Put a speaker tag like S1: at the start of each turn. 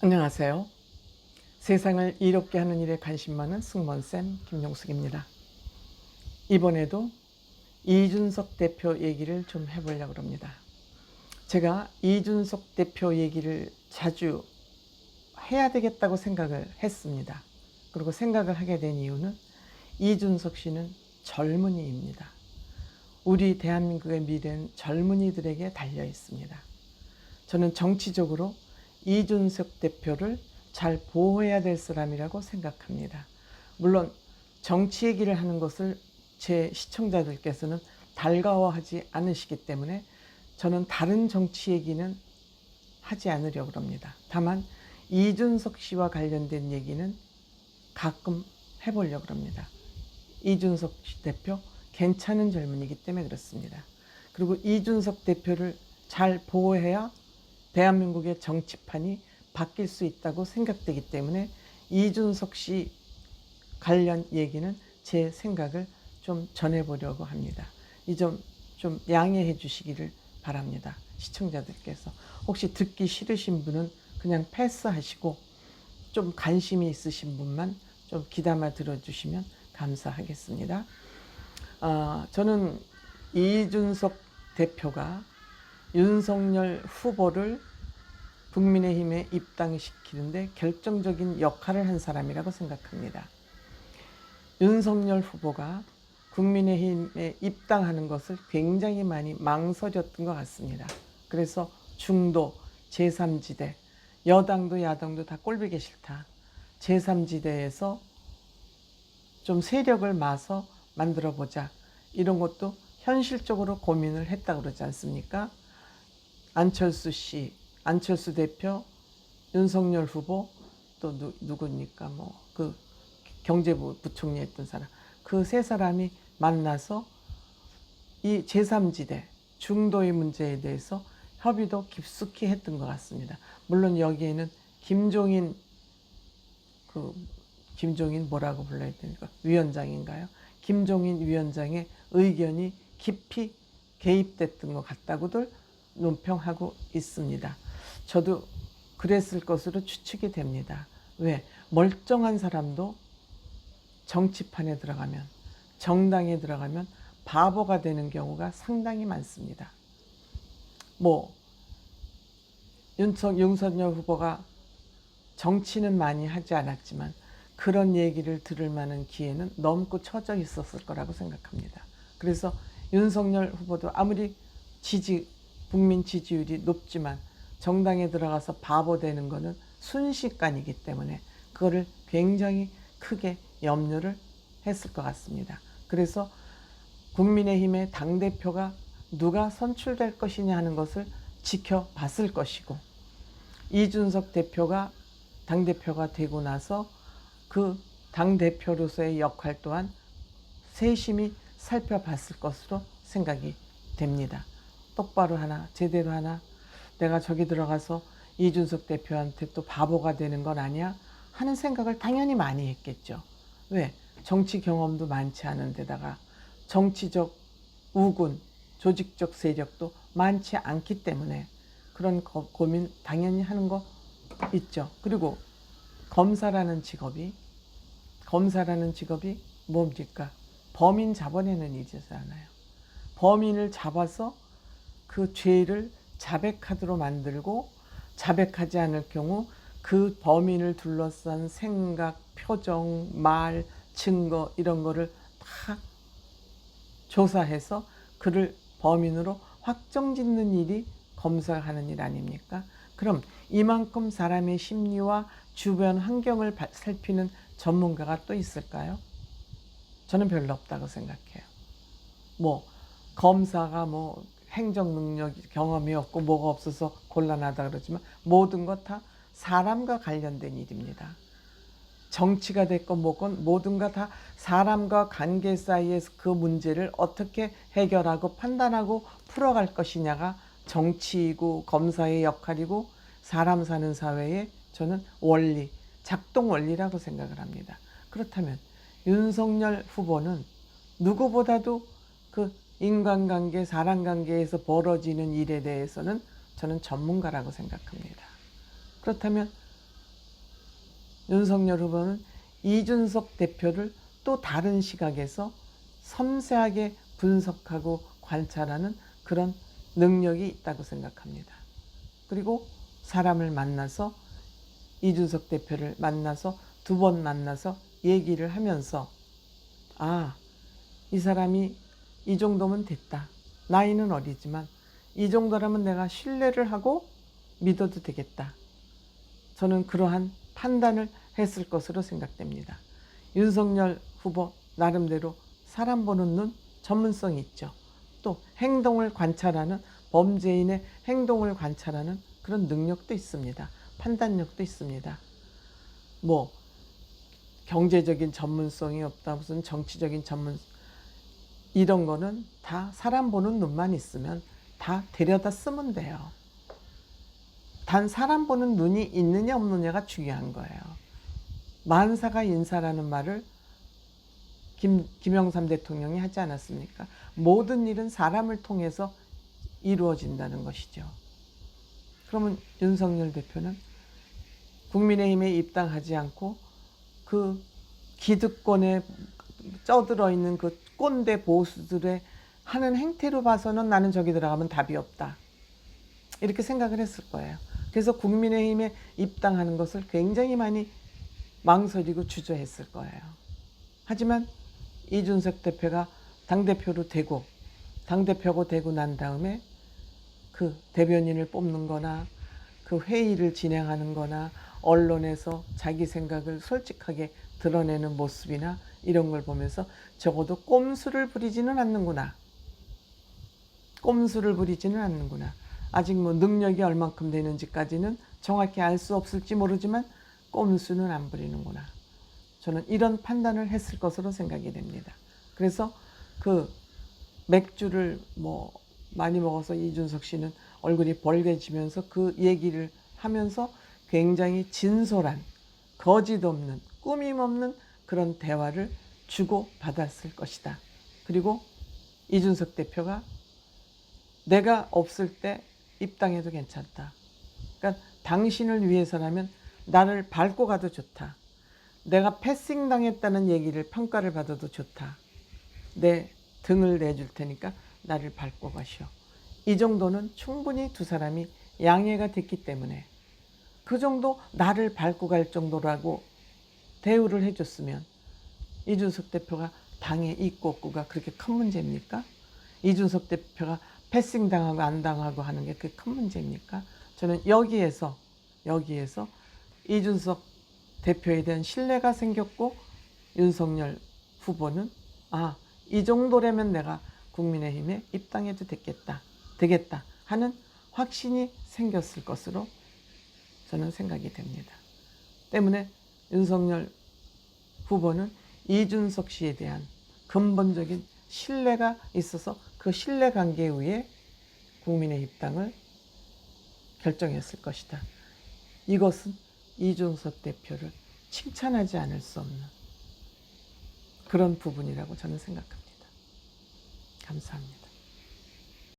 S1: 안녕하세요. 세상을 이롭게 하는 일에 관심 많은 승무원쌤 김용숙입니다. 이번에도 이준석 대표 얘기를 좀 해보려고 합니다. 제가 이준석 대표 얘기를 자주 해야 되겠다고 생각을 했습니다. 그리고 생각을 하게 된 이유는 이준석 씨는 젊은이입니다. 우리 대한민국의 미래는 젊은이들에게 달려 있습니다. 저는 정치적으로 이준석 대표를 잘 보호해야 될 사람이라고 생각합니다. 물론 정치 얘기를 하는 것을 제 시청자들께서는 달가워하지 않으시기 때문에 저는 다른 정치 얘기는 하지 않으려고 합니다. 다만 이준석 씨와 관련된 얘기는 가끔 해보려고 합니다. 이준석 대표 괜찮은 젊은이기 때문에 그렇습니다. 그리고 이준석 대표를 잘 보호해야 대한민국의 정치판이 바뀔 수 있다고 생각되기 때문에 이준석 씨 관련 얘기는 제 생각을 좀 전해보려고 합니다. 이 점 좀 양해해 주시기를 바랍니다. 시청자들께서 혹시 듣기 싫으신 분은 그냥 패스하시고 좀 관심이 있으신 분만 좀 귀담아 들어주시면 감사하겠습니다. 저는 이준석 대표가 윤석열 후보를 국민의힘에 입당시키는데 결정적인 역할을 한 사람이라고 생각합니다. 윤석열 후보가 국민의힘에 입당하는 것을 굉장히 많이 망설였던 것 같습니다. 그래서 중도, 제3지대, 여당도 야당도 다 꼴보기 싫다. 제3지대에서 좀 세력을 마서 만들어보자. 이런 것도 현실적으로 고민을 했다고 그러지 않습니까? 안철수 씨, 안철수 대표, 윤석열 후보, 또 누굽니까? 그 경제부 부총리 했던 사람. 그 세 사람이 만나서 이 제3지대, 중도의 문제에 대해서 협의도 깊숙이 했던 것 같습니다. 물론 여기에는 김종인 뭐라고 불러야 됩니까? 위원장인가요? 김종인 위원장의 의견이 깊이 개입됐던 것 같다고들 논평하고 있습니다. 저도 그랬을 것으로 추측이 됩니다. 왜? 멀쩡한 사람도 정치판에 들어가면, 정당에 들어가면 바보가 되는 경우가 상당히 많습니다. 윤석열 후보가 정치는 많이 하지 않았지만 그런 얘기를 들을 만한 기회는 넘고 처져 있었을 거라고 생각합니다. 그래서 윤석열 후보도 아무리 국민 지지율이 높지만 정당에 들어가서 바보 되는 것은 순식간이기 때문에 그거를 굉장히 크게 염려를 했을 것 같습니다. 그래서 국민의힘의 당대표가 누가 선출될 것이냐 하는 것을 지켜봤을 것이고, 이준석 대표가 당대표가 되고 나서 그 당대표로서의 역할 또한 세심히 살펴봤을 것으로 생각이 됩니다. 똑바로 하나, 제대로 하나, 내가 저기 들어가서 이준석 대표한테 또 바보가 되는 건 아니야? 하는 생각을 당연히 많이 했겠죠. 왜? 정치 경험도 많지 않은 데다가 정치적 우군, 조직적 세력도 많지 않기 때문에 그런 고민 당연히 하는 거 있죠. 그리고 검사라는 직업이 뭡니까? 범인 잡아내는 일이잖아요. 범인을 잡아서 그 죄를 자백하도록 만들고, 자백하지 않을 경우 그 범인을 둘러싼 생각, 표정, 말, 증거 이런 거를 다 조사해서 그를 범인으로 확정짓는 일이 검사가 하는 일 아닙니까? 그럼 이만큼 사람의 심리와 주변 환경을 살피는 전문가가 또 있을까요? 저는 별로 없다고 생각해요. 검사가 행정 능력 경험이 없고 뭐가 없어서 곤란하다 그러지만 모든 것 다 사람과 관련된 일입니다. 정치가 됐건 뭐건 모든 것 다 사람과 관계 사이에서 그 문제를 어떻게 해결하고 판단하고 풀어갈 것이냐가 정치이고 검사의 역할이고 사람 사는 사회의 저는 원리, 작동 원리라고 생각을 합니다. 그렇다면 윤석열 후보는 누구보다도 그 인간관계, 사람관계에서 벌어지는 일에 대해서는 저는 전문가라고 생각합니다. 그렇다면 윤석열 후보는 이준석 대표를 또 다른 시각에서 섬세하게 분석하고 관찰하는 그런 능력이 있다고 생각합니다. 그리고 사람을 만나서 이준석 대표를 만나서 2번 만나서 얘기를 하면서 이 사람이 이 정도면 됐다. 나이는 어리지만 이 정도라면 내가 신뢰를 하고 믿어도 되겠다. 저는 그러한 판단을 했을 것으로 생각됩니다. 윤석열 후보 나름대로 사람 보는 눈 전문성이 있죠. 또 행동을 관찰하는 범죄인의 행동을 관찰하는 그런 능력도 있습니다. 판단력도 있습니다. 뭐 경제적인 전문성이 없다, 무슨 정치적인 전문 이런 거는 다 사람 보는 눈만 있으면 다 데려다 쓰면 돼요. 단 사람 보는 눈이 있느냐 없느냐가 중요한 거예요. 만사가 인사라는 말을 김영삼 대통령이 하지 않았습니까? 모든 일은 사람을 통해서 이루어진다는 것이죠. 그러면 윤석열 대표는 국민의힘에 입당하지 않고 그 기득권에 쩌들어 있는 그 꼰대 보수들의 하는 행태로 봐서는 나는 저기 들어가면 답이 없다. 이렇게 생각을 했을 거예요. 그래서 국민의힘에 입당하는 것을 굉장히 많이 망설이고 주저했을 거예요. 하지만 이준석 대표가 당대표로 되고 당대표가 되고 난 다음에 그 대변인을 뽑는 거나 그 회의를 진행하는 거나 언론에서 자기 생각을 솔직하게 드러내는 모습이나 이런 걸 보면서 적어도 꼼수를 부리지는 않는구나. 꼼수를 부리지는 않는구나. 아직 뭐 능력이 얼만큼 되는지까지는 정확히 알 수 없을지 모르지만 꼼수는 안 부리는구나. 저는 이런 판단을 했을 것으로 생각이 됩니다. 그래서 그 맥주를 뭐 많이 먹어서 이준석 씨는 얼굴이 벌개지면서 그 얘기를 하면서 굉장히 진솔한, 거짓 없는, 꾸밈 없는 그런 대화를 주고 받았을 것이다. 그리고 이준석 대표가 내가 없을 때 입당해도 괜찮다. 그러니까 당신을 위해서라면 나를 밟고 가도 좋다. 내가 패싱 당했다는 얘기를 평가를 받아도 좋다. 내 등을 내줄 테니까 나를 밟고 가시오. 이 정도는 충분히 두 사람이 양해가 됐기 때문에 그 정도 나를 밟고 갈 정도라고 대우를 해줬으면 이준석 대표가 당의 있고 없고가 그렇게 큰 문제입니까? 이준석 대표가 패싱 당하고 안 당하고 하는 게 그게 큰 문제입니까? 저는 여기에서 이준석 대표에 대한 신뢰가 생겼고 윤석열 후보는 이 정도라면 내가 국민의힘에 입당해도 되겠다 하는 확신이 생겼을 것으로 저는 생각이 됩니다. 때문에 윤석열 후보는 이준석 씨에 대한 근본적인 신뢰가 있어서 그 신뢰관계에 의해 국민의 입당을 결정했을 것이다. 이것은 이준석 대표를 칭찬하지 않을 수 없는 그런 부분이라고 저는 생각합니다. 감사합니다.